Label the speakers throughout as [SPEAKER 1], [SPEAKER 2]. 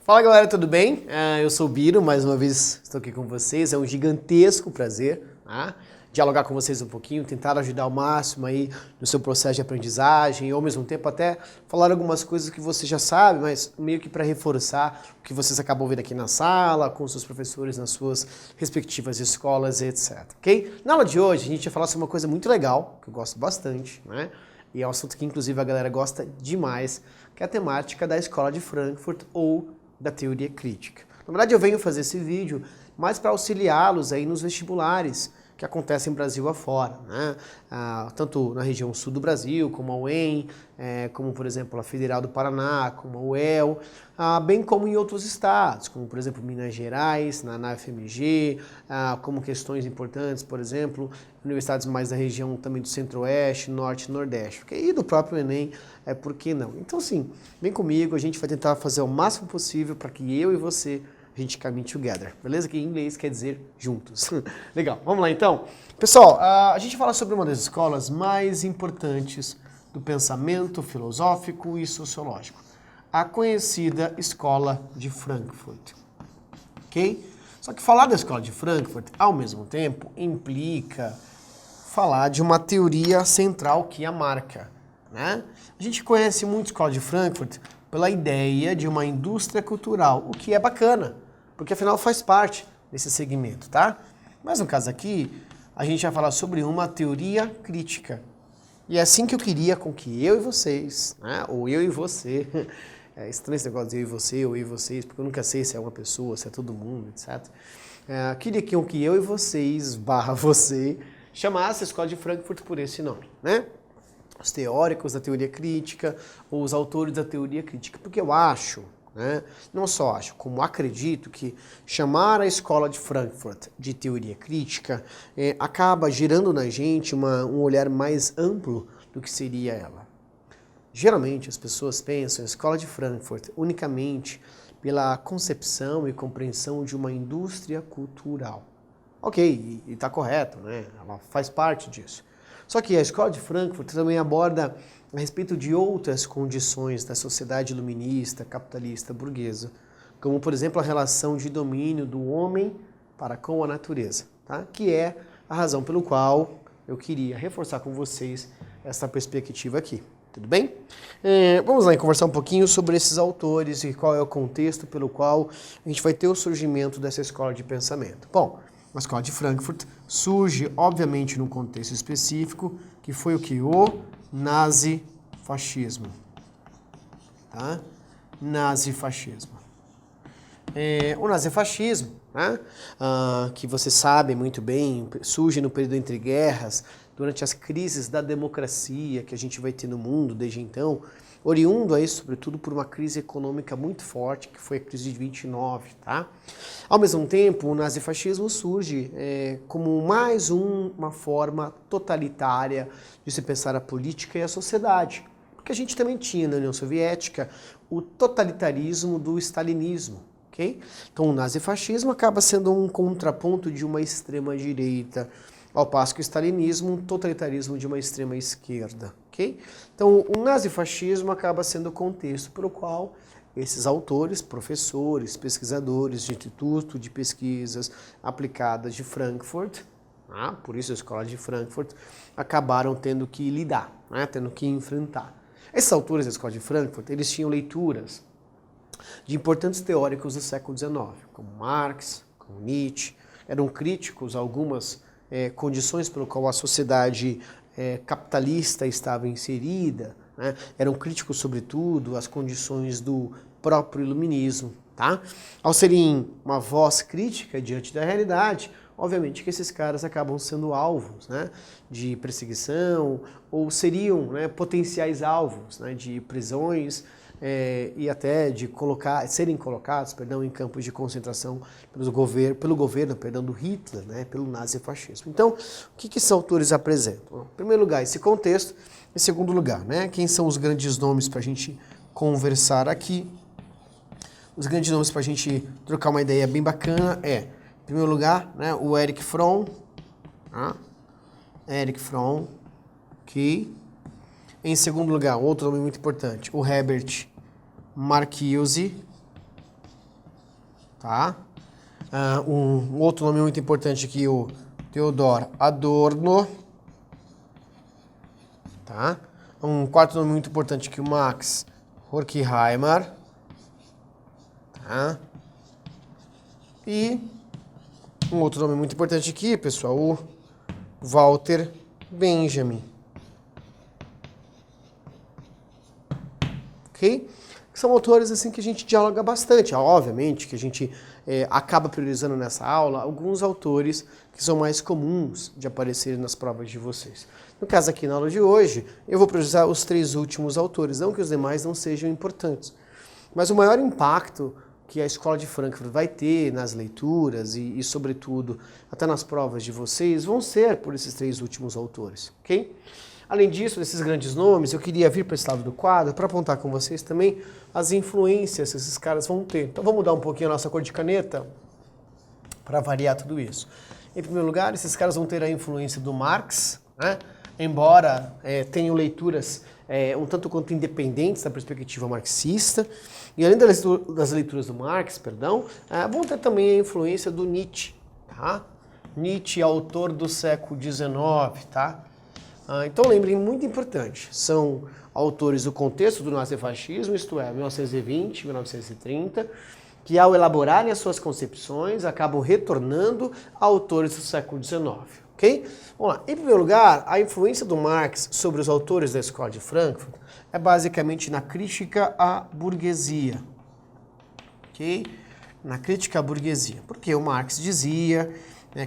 [SPEAKER 1] Fala galera, tudo bem? Eu sou o Biro, mais uma vez estou aqui com vocês, é um gigantesco prazer dialogar com vocês um pouquinho, tentar ajudar ao máximo aí no seu processo de aprendizagem e ao mesmo tempo até falar algumas coisas que você já sabe, mas meio que para reforçar o que vocês acabam vendo aqui na sala, com os seus professores nas suas respectivas escolas, etc. Ok? Na aula de hoje a gente vai falar sobre uma coisa muito legal, que eu gosto bastante, né? E é um assunto que inclusive a galera gosta demais, que é a temática da Escola de Frankfurt ou da teoria crítica. Na verdade eu venho fazer esse vídeo mais para auxiliá-los aí nos vestibulares que acontecem Brasil afora, né? Tanto na região sul do Brasil, como a UEM, como por exemplo a Federal do Paraná, como a UEL, bem como em outros estados, como por exemplo Minas Gerais, na UFMG, como questões importantes, por exemplo, universidades mais da região também do Centro-Oeste, Norte e Nordeste, e do próprio Enem, por que não? Então sim, vem comigo, a gente vai tentar fazer o máximo possível para que eu e você a gente caminhe together, beleza? Que em inglês quer dizer juntos. Legal, vamos lá então. Pessoal, a gente fala sobre uma das escolas mais importantes do pensamento filosófico e sociológico, a conhecida Escola de Frankfurt, ok? Só que falar da Escola de Frankfurt, ao mesmo tempo, implica falar de uma teoria central que a marca, né? A gente conhece muito a Escola de Frankfurt pela ideia de uma indústria cultural, o que é bacana, porque afinal faz parte desse segmento, tá? Mas no caso aqui, a gente vai falar sobre uma teoria crítica. E é assim que eu queria com que eu e vocês, né? Ou eu e você, é estranho esse negócio de eu e você, ou eu e vocês, porque eu nunca sei se é uma pessoa, se é todo mundo, etc. Queria que eu e vocês, você, chamasse a Escola de Frankfurt por esse nome, né? Os teóricos da teoria crítica, ou os autores da teoria crítica, porque eu acho, né, não só acho, como acredito que chamar a Escola de Frankfurt de teoria crítica acaba gerando na gente um olhar mais amplo do que seria ela. Geralmente as pessoas pensam em Escola de Frankfurt unicamente pela concepção e compreensão de uma indústria cultural. Ok, e está correto, né? Ela faz parte disso. Só que a Escola de Frankfurt também aborda a respeito de outras condições da sociedade iluminista, capitalista, burguesa, como, por exemplo, a relação de domínio do homem para com a natureza, tá? Que é a razão pelo qual eu queria reforçar com vocês essa perspectiva aqui. Tudo bem? Vamos lá conversar um pouquinho sobre esses autores e qual é o contexto pelo qual a gente vai ter o surgimento dessa escola de pensamento. Bom, a Escola de Frankfurt surge, obviamente, num contexto específico, que foi o que? O nazifascismo. Tá? Nazifascismo. O nazifascismo, né? Que você sabe muito bem, surge no período entre guerras, durante as crises da democracia que a gente vai ter no mundo desde então, oriundo aí, sobretudo, por uma crise econômica muito forte, que foi a crise de 29, tá? Ao mesmo tempo, o nazifascismo surge como mais uma forma totalitária de se pensar a política e a sociedade. Porque a gente também tinha na União Soviética o totalitarismo do stalinismo, ok? Então o nazifascismo acaba sendo um contraponto de uma extrema-direita, ao passo que o stalinismo, um totalitarismo de uma extrema esquerda, ok? Então o nazifascismo acaba sendo o contexto pelo qual esses autores, professores, pesquisadores de Instituto de Pesquisas Aplicadas de Frankfurt, por isso a Escola de Frankfurt, acabaram tendo que lidar, tendo que enfrentar. Esses autores da Escola de Frankfurt, eles tinham leituras de importantes teóricos do século XIX, como Marx, como Nietzsche, eram críticos a algumas condições pelo qual a sociedade capitalista estava inserida, né? Eram críticos, sobretudo, às condições do próprio iluminismo. Tá? Ao serem uma voz crítica diante da realidade, obviamente que esses caras acabam sendo alvos, né, de perseguição, ou seriam, né, potenciais alvos, né, de prisões e até de serem colocados em campos de concentração pelo governo do Hitler, né, pelo nazifascismo. Então, o que esses autores apresentam? Em primeiro lugar, esse contexto. Em segundo lugar, né, quem são os grandes nomes para a gente conversar aqui? Os grandes nomes para a gente trocar uma ideia bem bacana primeiro lugar, né, o Erich Fromm, tá? Erich Fromm, ok. Em segundo lugar, outro nome muito importante, o Herbert Marcuse, tá? Um outro nome muito importante aqui, o Theodor Adorno, tá? Um quarto nome muito importante aqui, o Max Horkheimer, tá? E um outro nome muito importante aqui, pessoal, o Walter Benjamin. Ok? São autores assim que a gente dialoga bastante. Obviamente que a gente acaba priorizando nessa aula alguns autores que são mais comuns de aparecerem nas provas de vocês. No caso aqui na aula de hoje, eu vou priorizar os 3 últimos autores, não que os demais não sejam importantes. Mas o maior impacto que a Escola de Frankfurt vai ter nas leituras e sobretudo, até nas provas de vocês, vão ser por esses 3 últimos autores, ok? Além disso, desses grandes nomes, eu queria vir para esse lado do quadro para apontar com vocês também as influências que esses caras vão ter. Então vamos mudar um pouquinho a nossa cor de caneta para variar tudo isso. Em primeiro lugar, esses caras vão ter a influência do Marx, né? Embora tenham leituras um tanto quanto independentes da perspectiva marxista, e além das leituras do Marx, vão ter também a influência do Nietzsche, tá? Nietzsche, autor do século XIX, tá? Então lembrem, muito importante, são autores do contexto do nazifascismo, isto é, 1920, 1930, que ao elaborarem as suas concepções acabam retornando a autores do século XIX, ok? Vamos lá. Em primeiro lugar, a influência do Marx sobre os autores da Escola de Frankfurt é basicamente na crítica à burguesia, ok? Na crítica à burguesia, porque o Marx dizia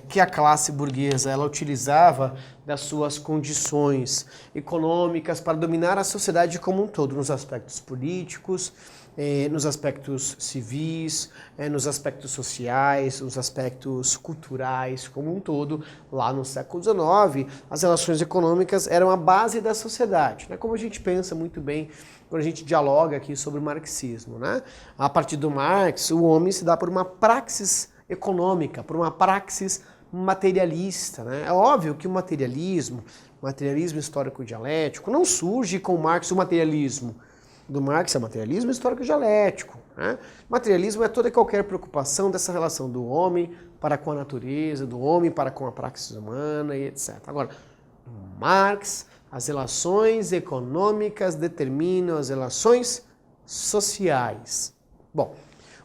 [SPEAKER 1] que a classe burguesa ela utilizava das suas condições econômicas para dominar a sociedade como um todo, nos aspectos políticos, nos aspectos civis, nos aspectos sociais, nos aspectos culturais como um todo. Lá no século XIX, as relações econômicas eram a base da sociedade, né? Como a gente pensa muito bem quando a gente dialoga aqui sobre o marxismo, né? A partir do Marx, o homem se dá por uma praxis econômica, por uma praxis materialista, né? É óbvio que o materialismo histórico-dialético, não surge com Marx o materialismo. Do Marx é materialismo histórico-dialético, né? Materialismo é toda e qualquer preocupação dessa relação do homem para com a natureza, do homem para com a praxis humana e etc. Agora, no Marx, as relações econômicas determinam as relações sociais. Bom,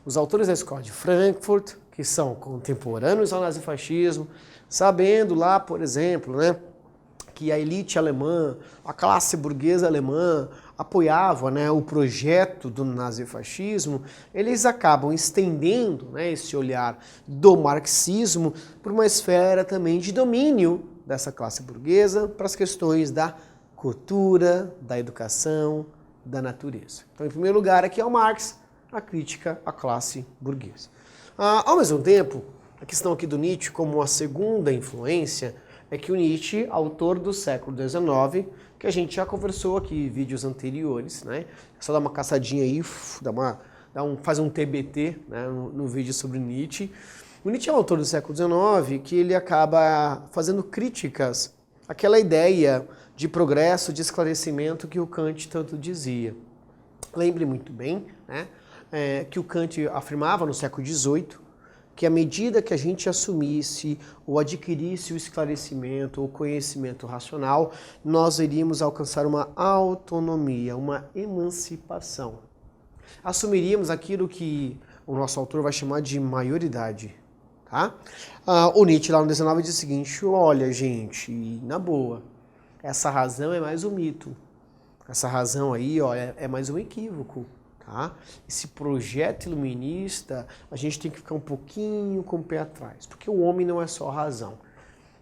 [SPEAKER 1] os autores da Escola de Frankfurt, que são contemporâneos ao nazifascismo, sabendo lá, por exemplo, né, que a elite alemã, a classe burguesa alemã, apoiava, né, o projeto do nazifascismo, eles acabam estendendo, né, esse olhar do marxismo para uma esfera também de domínio dessa classe burguesa para as questões da cultura, da educação, da natureza. Então, em primeiro lugar, aqui é o Marx, a crítica à classe burguesa. Ao mesmo tempo, a questão aqui do Nietzsche como a segunda influência é que o Nietzsche, autor do século XIX, que a gente já conversou aqui em vídeos anteriores, né? É só dar uma caçadinha aí, faz um TBT, né, no vídeo sobre Nietzsche. O Nietzsche é um autor do século XIX que ele acaba fazendo críticas àquela ideia de progresso, de esclarecimento que o Kant tanto dizia. Lembre muito bem, né, que o Kant afirmava no século XVIII que à medida que a gente assumisse ou adquirisse o esclarecimento, o conhecimento racional, nós iríamos alcançar uma autonomia, uma emancipação. Assumiríamos aquilo que o nosso autor vai chamar de maioridade. Tá? O Nietzsche lá no 19 diz o seguinte: olha, gente, na boa, essa razão é mais um mito. Essa razão aí, ó, é mais um equívoco. Tá? Esse projeto iluminista, a gente tem que ficar um pouquinho com o pé atrás, porque o homem não é só razão.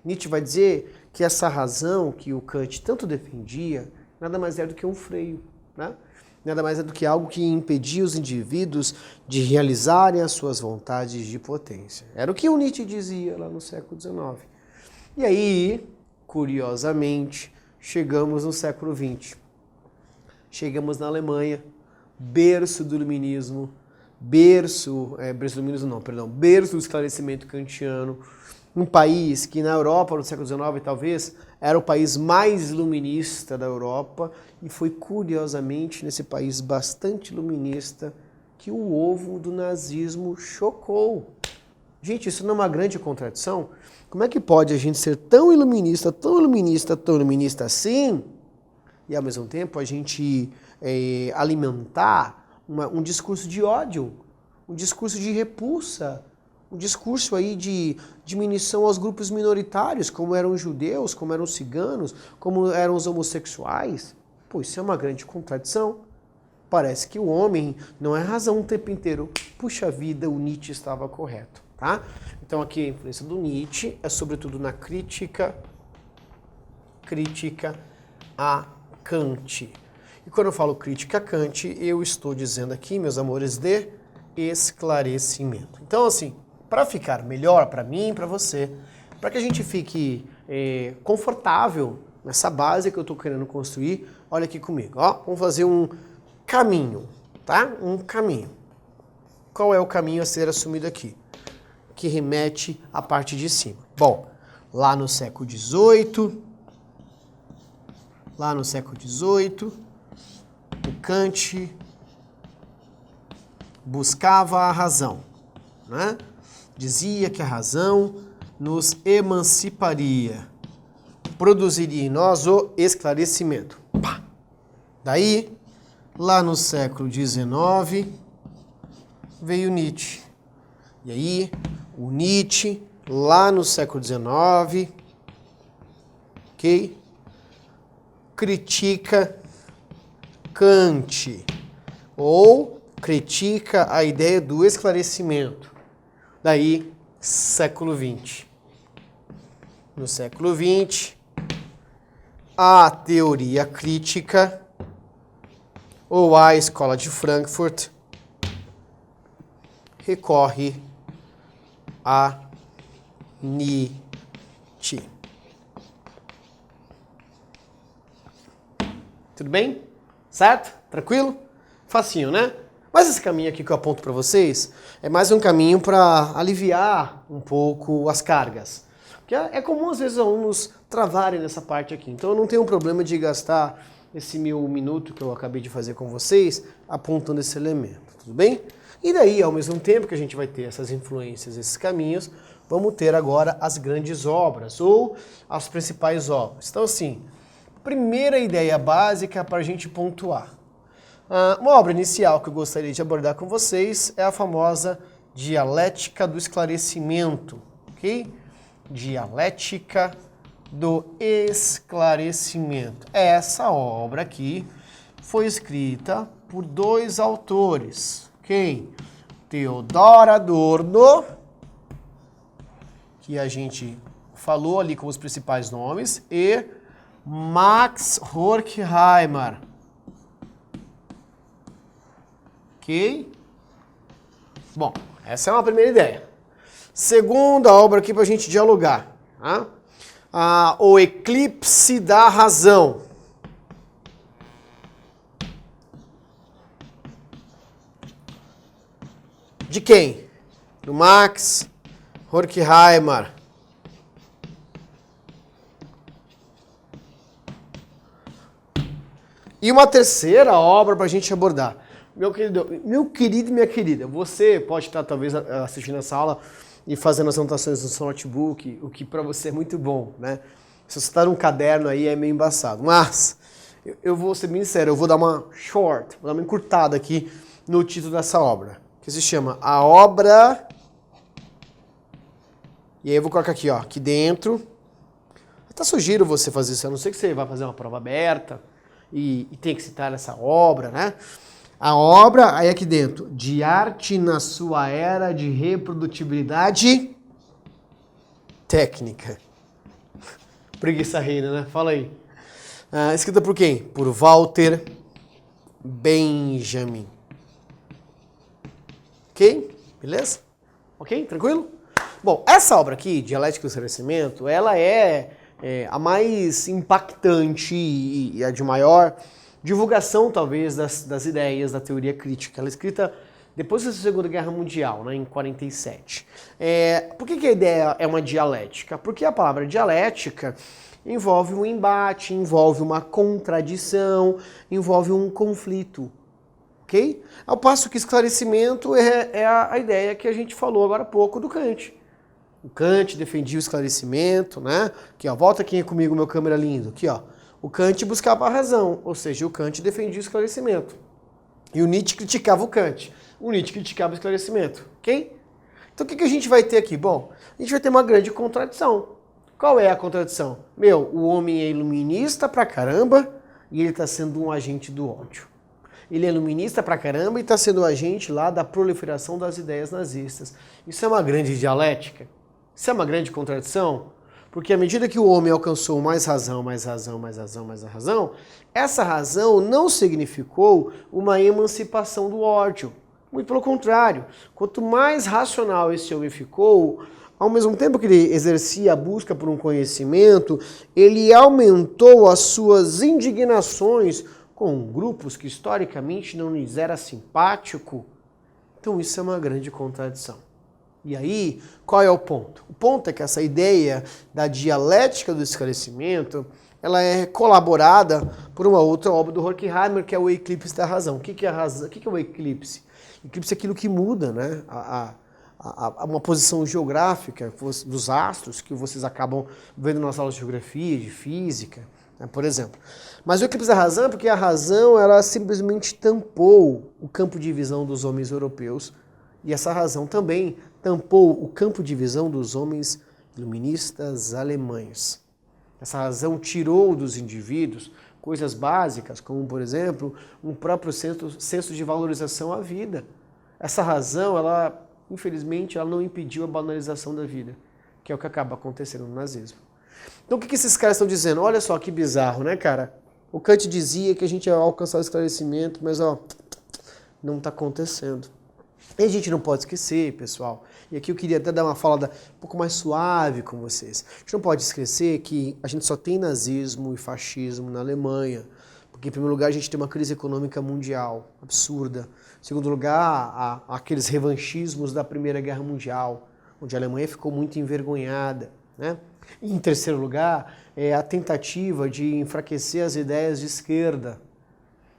[SPEAKER 1] Nietzsche vai dizer que essa razão que o Kant tanto defendia, nada mais é do que um freio, né? Nada mais é do que algo que impedia os indivíduos de realizarem as suas vontades de potência. Era o que o Nietzsche dizia lá no século XIX. E aí, curiosamente, chegamos no século XX. Chegamos na Alemanha, berço do iluminismo, berço do esclarecimento kantiano, um país que na Europa, no século XIX, talvez, era o país mais iluminista da Europa, e foi curiosamente nesse país bastante iluminista que o ovo do nazismo chocou. Gente, isso não é uma grande contradição? Como é que pode a gente ser tão iluminista, tão iluminista, tão iluminista assim, e ao mesmo tempo a gente alimentar um discurso de ódio, um discurso de repulsa, um discurso aí de diminuição aos grupos minoritários, como eram os judeus, como eram os ciganos, como eram os homossexuais? Pô, isso é uma grande contradição. Parece que o homem não é razão o tempo inteiro. Puxa vida, o Nietzsche estava correto, tá? Então aqui a influência do Nietzsche é sobretudo na crítica a Kant. E quando eu falo crítica a Kant, eu estou dizendo aqui, meus amores, de esclarecimento. Então, assim, para ficar melhor para mim e para você, para que a gente fique confortável nessa base que eu estou querendo construir, olha aqui comigo, ó, vamos fazer um caminho, tá? Um caminho. Qual é o caminho a ser assumido aqui? Que remete à parte de cima. Bom, lá no século XVIII, o Kant buscava a razão, né? Dizia que a razão nos emanciparia, produziria em nós o esclarecimento. Pá. Daí, lá no século XIX, veio Nietzsche. E aí, o Nietzsche, lá no século XIX, ok? Critica Kant, ou critica a ideia do esclarecimento. Daí, século XX. No século XX, a teoria crítica, ou a escola de Frankfurt, recorre a Nietzsche. Tudo bem? Certo? Tranquilo? Facinho, né? Mas esse caminho aqui que eu aponto para vocês é mais um caminho para aliviar um pouco as cargas. Porque é comum às vezes alunos travarem nessa parte aqui. Então eu não tenho problema de gastar esse meu minuto que eu acabei de fazer com vocês apontando esse elemento. Tudo bem? E daí, ao mesmo tempo que a gente vai ter essas influências, esses caminhos, vamos ter agora as grandes obras ou as principais obras. Então assim, primeira ideia básica para a gente pontuar. Uma obra inicial que eu gostaria de abordar com vocês é a famosa Dialética do Esclarecimento, ok? Dialética do Esclarecimento. Essa obra aqui foi escrita por dois autores, ok? Theodor Adorno, que a gente falou ali como os principais nomes, e Max Horkheimer. Ok? Bom, essa é uma primeira ideia. Segunda obra aqui para a gente dialogar. Tá? O Eclipse da Razão. De quem? Do Max Horkheimer. E uma terceira obra para a gente abordar. Meu querido e minha querida, você pode estar talvez assistindo essa aula e fazendo as anotações no seu notebook, o que para você é muito bom, né? Se você está num caderno aí é meio embaçado. Mas eu vou ser bem sincero, eu vou dar uma encurtada aqui no título dessa obra, que se chama A Obra... E aí eu vou colocar aqui, ó, aqui dentro. Até sugiro você fazer isso, a não ser que você vai fazer uma prova aberta e tem que citar essa obra, né? A obra, aí aqui dentro, de arte na sua era de reprodutibilidade técnica. Preguiça reina, né? Fala aí. Escrita por quem? Por Walter Benjamin. Ok? Beleza? Ok? Tranquilo? Bom, essa obra aqui, Dialética do Esclarecimento, ela é a mais impactante e a de maior divulgação, talvez, das ideias da teoria crítica. Ela é escrita depois da Segunda Guerra Mundial, né, em 47. Por que a ideia é uma dialética? Porque a palavra dialética envolve um embate, envolve uma contradição, envolve um conflito. Ok? Ao passo que esclarecimento é a ideia que a gente falou agora há pouco do Kant. O Kant defendia o esclarecimento, né? Aqui, ó, volta aqui comigo, meu câmera lindo. Aqui, ó. O Kant buscava a razão, ou seja, o Kant defendia o esclarecimento. E o Nietzsche criticava o Kant. O Nietzsche criticava o esclarecimento, ok? Então o que a gente vai ter aqui? Bom, a gente vai ter uma grande contradição. Qual é a contradição? O homem é iluminista pra caramba e ele está sendo um agente do ódio. Ele é iluminista pra caramba e está sendo um agente lá da proliferação das ideias nazistas. Isso é uma grande dialética? Isso é uma grande contradição? Porque à medida que o homem alcançou mais razão, essa razão não significou uma emancipação do ódio. Muito pelo contrário, quanto mais racional esse homem ficou, ao mesmo tempo que ele exercia a busca por um conhecimento, ele aumentou as suas indignações com grupos que historicamente não lhes era simpático. Então isso é uma grande contradição. E aí, qual é o ponto? O ponto é que essa ideia da dialética do esclarecimento, ela é colaborada por uma outra obra do Horkheimer, que é o Eclipse da Razão. O que é a razão? O que é o eclipse? Eclipse é aquilo que muda, né? Uma posição geográfica dos astros, que vocês acabam vendo nas aulas de geografia, de física, né, por exemplo. Mas o eclipse da razão é porque a razão ela simplesmente tampou o campo de visão dos homens europeus, e essa razão também tampou o campo de visão dos homens iluministas alemães. Essa razão tirou dos indivíduos coisas básicas, como, por exemplo, um próprio senso de valorização à vida. Essa razão, infelizmente, ela não impediu a banalização da vida, que é o que acaba acontecendo no nazismo. Então, o que esses caras estão dizendo? Olha só que bizarro, né, cara? O Kant dizia que a gente ia alcançar o esclarecimento, mas, não está acontecendo. E a gente não pode esquecer, pessoal, e aqui eu queria até dar uma fala um pouco mais suave com vocês. A gente não pode esquecer que a gente só tem nazismo e fascismo na Alemanha, porque em primeiro lugar a gente tem uma crise econômica mundial absurda. Em segundo lugar, aqueles revanchismos da Primeira Guerra Mundial, onde a Alemanha ficou muito envergonhada, né? E em terceiro lugar, a tentativa de enfraquecer as ideias de esquerda.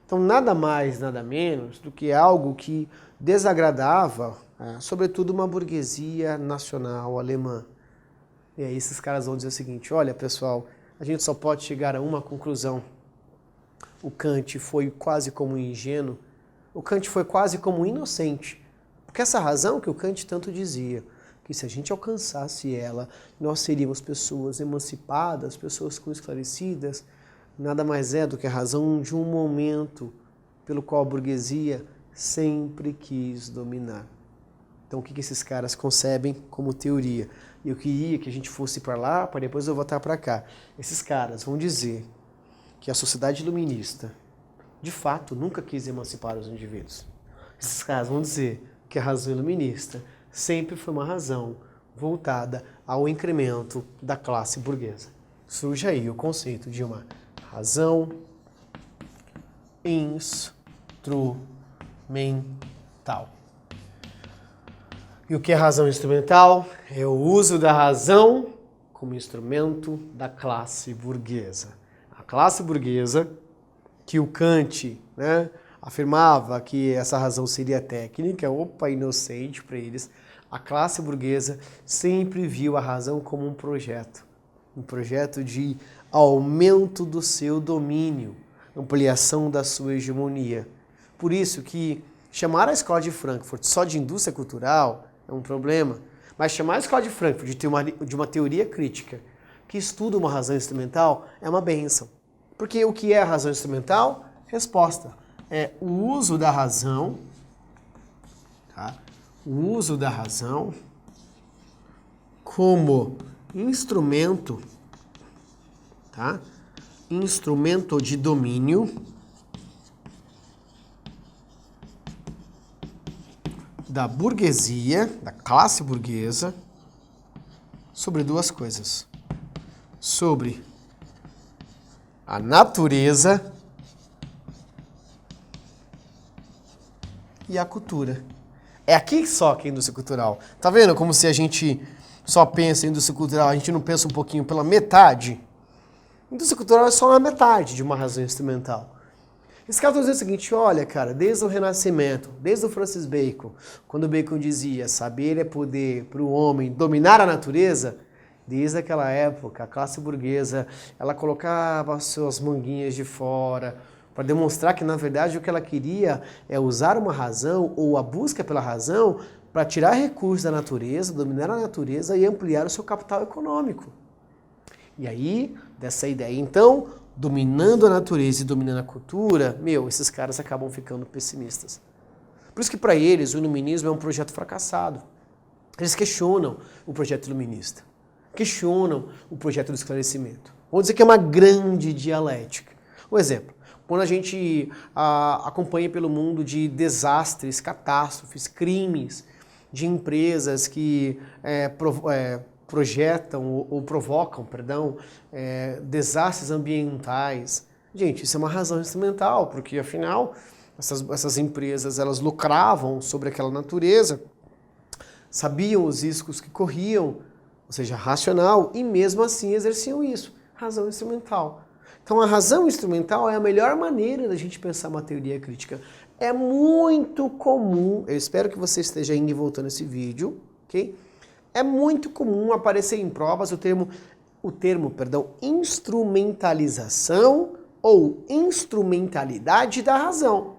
[SPEAKER 1] Então, nada mais, nada menos do que algo que desagradava, sobretudo, uma burguesia nacional alemã. E aí esses caras vão dizer o seguinte: olha, pessoal, a gente só pode chegar a uma conclusão. O Kant foi quase como ingênuo, o Kant foi quase como inocente. Porque essa razão que o Kant tanto dizia, que se a gente alcançasse ela, nós seríamos pessoas emancipadas, pessoas esclarecidas, nada mais é do que a razão de um momento pelo qual a burguesia sempre quis dominar. Então o que esses caras concebem como teoria? Eu queria que a gente fosse para lá, para depois eu voltar para cá. Esses caras vão dizer que a sociedade iluminista, de fato, nunca quis emancipar os indivíduos. Esses caras vão dizer que a razão iluminista sempre foi uma razão voltada ao incremento da classe burguesa. Surge aí o conceito de uma razão instrumental. E o que é razão instrumental? É o uso da razão como instrumento da classe burguesa. A classe burguesa, que o Kant, né, afirmava que essa razão seria técnica, inocente para eles, a classe burguesa sempre viu a razão como um projeto de aumento do seu domínio, ampliação da sua hegemonia. Por isso que chamar a escola de Frankfurt só de indústria cultural é um problema, mas chamar a escola de Frankfurt de uma teoria crítica que estuda uma razão instrumental é uma bênção. Porque o que é a razão instrumental? Resposta. É o uso da razão, tá? O uso da razão como instrumento, tá? Instrumento de domínio da burguesia, da classe burguesa, sobre duas coisas. Sobre a natureza e a cultura. É aqui só que é indústria cultural. Tá vendo como se a gente só pensa em indústria cultural, a gente não pensa um pouquinho pela metade? Indústria cultural é só a metade de uma razão instrumental. Esse cara está dizendo o seguinte, olha, cara, desde o Renascimento, desde o Francis Bacon, quando o Bacon dizia saber é poder para o homem dominar a natureza, desde aquela época, a classe burguesa, ela colocava suas manguinhas de fora para demonstrar que, na verdade, o que ela queria é usar uma razão ou a busca pela razão para tirar recursos da natureza, dominar a natureza e ampliar o seu capital econômico. E aí, dessa ideia, então, dominando a natureza e dominando a cultura, esses caras acabam ficando pessimistas. Por isso que para eles o iluminismo é um projeto fracassado. Eles questionam o projeto iluminista, questionam o projeto do esclarecimento. Vamos dizer que é uma grande dialética. Um exemplo, quando a gente acompanha pelo mundo de desastres, catástrofes, crimes, de empresas que projetam ou provocam, desastres ambientais. Gente, isso é uma razão instrumental, porque afinal essas empresas elas lucravam sobre aquela natureza, sabiam os riscos que corriam, ou seja, racional, e mesmo assim exerciam isso, razão instrumental. Então a razão instrumental é a melhor maneira da gente pensar uma teoria crítica. É muito comum, eu espero que você esteja indo e voltando esse vídeo, ok? É muito comum aparecer em provas o termo instrumentalização ou instrumentalidade da razão.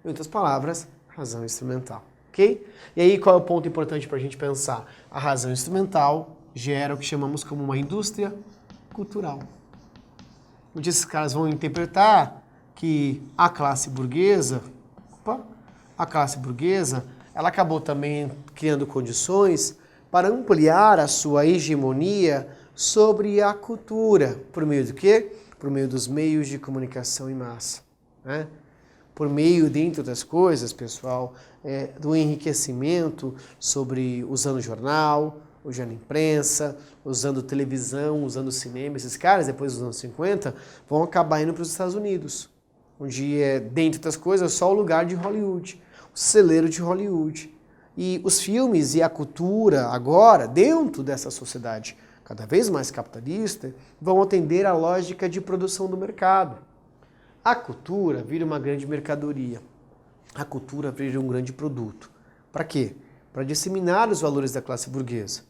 [SPEAKER 1] Em outras palavras, razão instrumental, ok? E aí qual é o ponto importante para a gente pensar? A razão instrumental gera o que chamamos como uma indústria cultural. Onde esses caras vão interpretar que a classe burguesa, ela acabou também criando condições para ampliar a sua hegemonia sobre a cultura. Por meio do quê? Por meio dos meios de comunicação em massa. Né? Por meio, dentre outras coisas, pessoal, do enriquecimento usando jornal, usando imprensa, usando televisão, usando cinema. Esses caras, depois dos anos 50, vão acabar indo para os Estados Unidos, onde dentre outras coisas, só o lugar de Hollywood, o celeiro de Hollywood. E os filmes e a cultura agora, dentro dessa sociedade cada vez mais capitalista, vão atender à lógica de produção do mercado. A cultura vira uma grande mercadoria. A cultura vira um grande produto. Para quê? Para disseminar os valores da classe burguesa.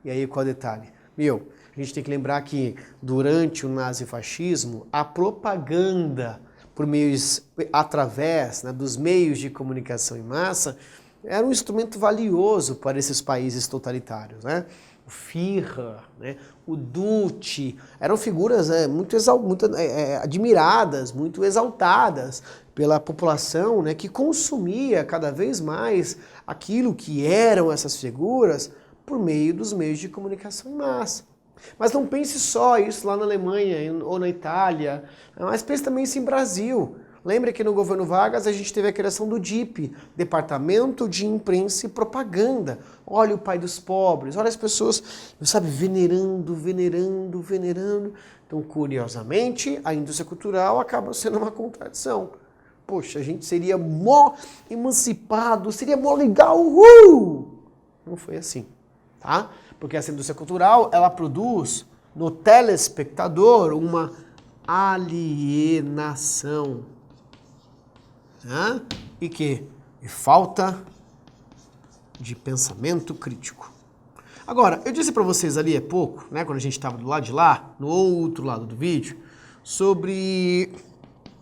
[SPEAKER 1] E aí qual é o detalhe? A gente tem que lembrar que durante o nazifascismo, a propaganda através dos meios de comunicação em massa era um instrumento valioso para esses países totalitários, né? O Führer, né? O Duce, eram figuras muito admiradas, muito exaltadas pela população, né? Que consumia cada vez mais aquilo que eram essas figuras por meio dos meios de comunicação em massa. Mas não pense só isso lá na Alemanha ou na Itália, mas pense também isso em Brasil. Lembra que no governo Vargas a gente teve a criação do DIP, Departamento de Imprensa e Propaganda. Olha o pai dos pobres, olha as pessoas, venerando. Então, curiosamente, a indústria cultural acaba sendo uma contradição. Poxa, a gente seria mó emancipado, seria mó legal, Não foi assim, tá? Porque essa indústria cultural, ela produz no telespectador uma alienação. E falta de pensamento crítico. Agora, eu disse para vocês ali há pouco, né, quando a gente estava do lado de lá, no outro lado do vídeo, sobre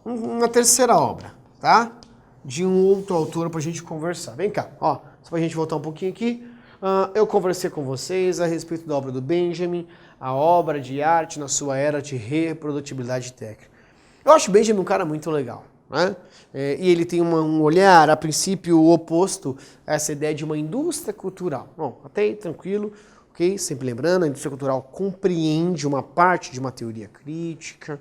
[SPEAKER 1] uma terceira obra, tá? De um outro autor para a gente conversar. Vem cá, só para a gente voltar um pouquinho aqui. Eu conversei com vocês a respeito da obra do Benjamin, a obra de arte na sua era de reprodutibilidade técnica. Eu acho o Benjamin um cara muito legal. Né? E ele tem um olhar, a princípio, oposto a essa ideia de uma indústria cultural. Bom, até aí, tranquilo, ok? Sempre lembrando, a indústria cultural compreende uma parte de uma teoria crítica,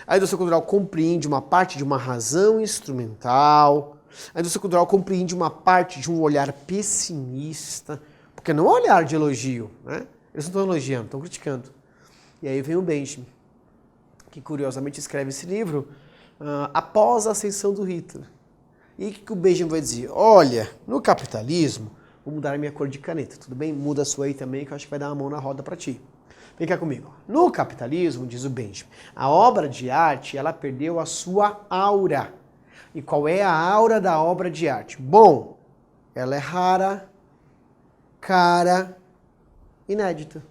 [SPEAKER 1] a indústria cultural compreende uma parte de uma razão instrumental, a indústria cultural compreende uma parte de um olhar pessimista, porque não é um olhar de elogio, né? Eles não estão elogiando, estão criticando. E aí vem o Benjamin, que curiosamente escreve esse livro após a ascensão do Hitler. E o que o Benjamin vai dizer? Olha, no capitalismo, vou mudar a minha cor de caneta, tudo bem? Muda a sua aí também, que eu acho que vai dar uma mão na roda para ti. Vem cá comigo. No capitalismo, diz o Benjamin, a obra de arte, ela perdeu a sua aura. E qual é a aura da obra de arte? Bom, ela é rara, cara, inédita.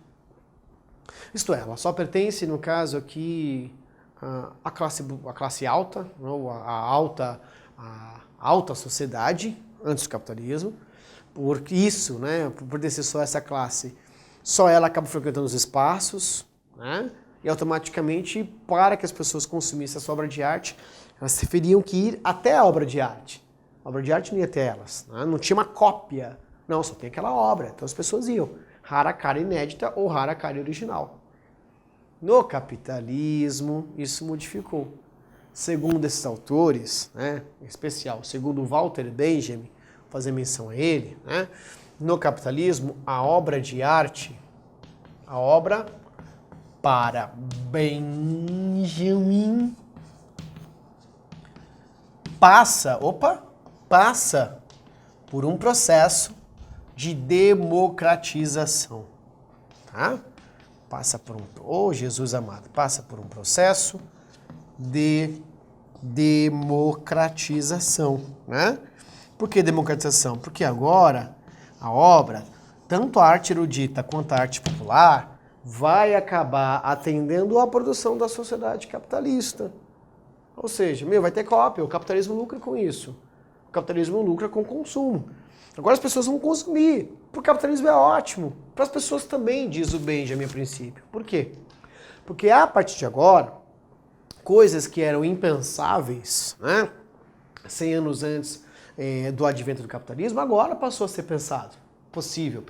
[SPEAKER 1] Isto é, ela só pertence, no caso aqui, à classe alta, ou a alta sociedade, antes do capitalismo. Por isso, né, por pertencer só a essa classe, só ela acaba frequentando os espaços, né, e automaticamente, para que as pessoas consumissem essa obra de arte, elas teriam que ir até a obra de arte. A obra de arte não ia até elas, né? Não tinha uma cópia, não, só tem aquela obra, então as pessoas iam. Rara cara inédita ou rara cara original. No capitalismo, isso modificou. Segundo esses autores, né, em especial, segundo Walter Benjamin, vou fazer menção a ele, né, no capitalismo, a obra de arte, a obra para Benjamin passa por um processo de democratização, tá? Passa por Jesus amado, passa por um processo de democratização, né? Por que democratização? Porque agora a obra, tanto a arte erudita quanto a arte popular, vai acabar atendendo à produção da sociedade capitalista. Ou seja, vai ter cópia, o capitalismo lucra com isso. O capitalismo lucra com o consumo. Agora as pessoas vão consumir, porque o capitalismo é ótimo. Para as pessoas também, diz o Benjamin a princípio. Por quê? Porque a partir de agora, coisas que eram impensáveis, né, 100 anos antes do advento do capitalismo, agora passou a ser possível.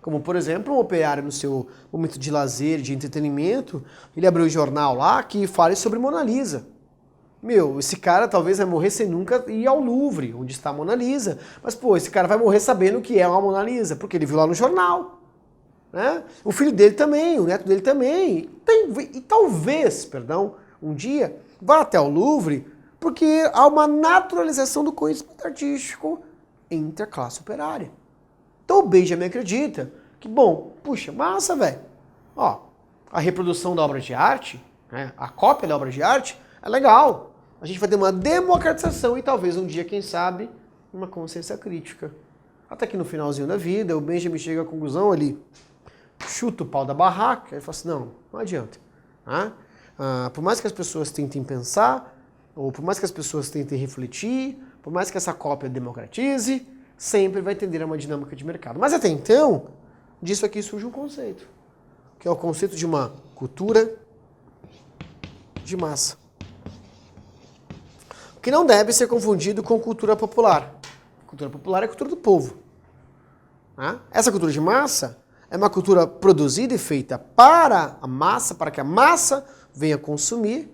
[SPEAKER 1] Como, por exemplo, um operário no seu momento de lazer, de entretenimento, ele abriu um jornal lá que fale sobre Mona Lisa. Esse cara talvez vai morrer sem nunca ir ao Louvre, onde está a Mona Lisa. Mas, esse cara vai morrer sabendo o que é uma Mona Lisa, porque ele viu lá no jornal. Né? O filho dele também, o neto dele também. E talvez, um dia, vá até o Louvre, porque há uma naturalização do conhecimento artístico entre a classe operária. Então o Benjamin acredita que, massa, velho. A reprodução da obra de arte, né, a cópia da obra de arte, é legal. A gente vai ter uma democratização e talvez um dia, quem sabe, uma consciência crítica. Até que no finalzinho da vida, o Benjamin chega à conclusão ali, chuta o pau da barraca e fala assim, não adianta. Por mais que as pessoas tentem pensar, ou por mais que as pessoas tentem refletir, por mais que essa cópia democratize, sempre vai tender a uma dinâmica de mercado. Mas até então, disso aqui surge um conceito, que é o conceito de uma cultura de massa, que não deve ser confundido com cultura popular. Cultura popular é a cultura do povo. Essa cultura de massa é uma cultura produzida e feita para a massa, para que a massa venha consumir.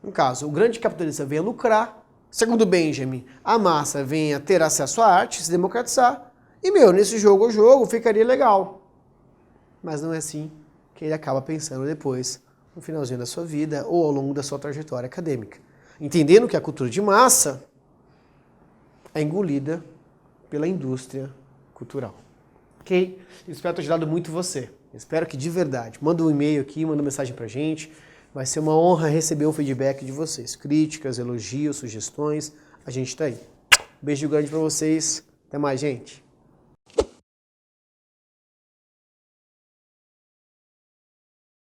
[SPEAKER 1] No caso, o grande capitalista venha lucrar. Segundo Benjamin, a massa venha ter acesso à arte, se democratizar. E, nesse jogo ficaria legal. Mas não é assim que ele acaba pensando depois, no finalzinho da sua vida ou ao longo da sua trajetória acadêmica. Entendendo que a cultura de massa é engolida pela indústria cultural. Ok? Espero ter ajudado muito você. Espero que de verdade. Manda um e-mail aqui, manda uma mensagem pra gente. Vai ser uma honra receber um feedback de vocês. Críticas, elogios, sugestões. A gente tá aí. Beijo grande pra vocês. Até mais, gente.